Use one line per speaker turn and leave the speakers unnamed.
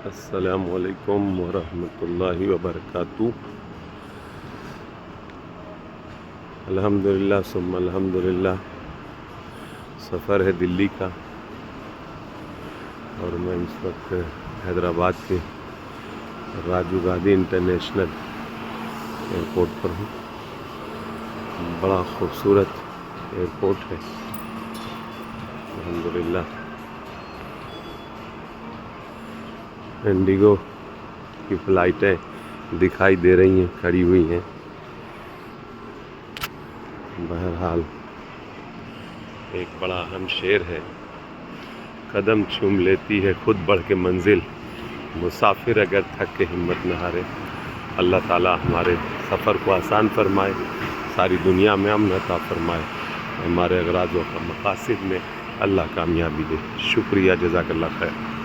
السلام علیکم ورحمۃ اللہ وبرکاتہ۔ الحمدللہ ثم الحمدللہ، سفر ہے دلی کا اور میں اس وقت حیدرآباد کے راجیو گاندھی انٹرنیشنل ایئرپورٹ پر ہوں۔ بڑا خوبصورت ایئرپورٹ ہے الحمدللہ۔ انڈیگو کی فلائٹیں دکھائی دے رہی ہیں، کھڑی ہوئی ہیں۔ بہرحال ایک بڑا اہم شعر ہے، قدم چوم لیتی ہے خود بڑھ کے منزل، مسافر اگر تھک کے ہمت نہ ہارے۔ اللہ تعالی ہمارے سفر کو آسان فرمائے، ساری دنیا میں امن عطا فرمائے، ہمارے اغراض و مقاصد میں اللہ کامیابی دے۔ شکریہ، جزاک اللہ خیر۔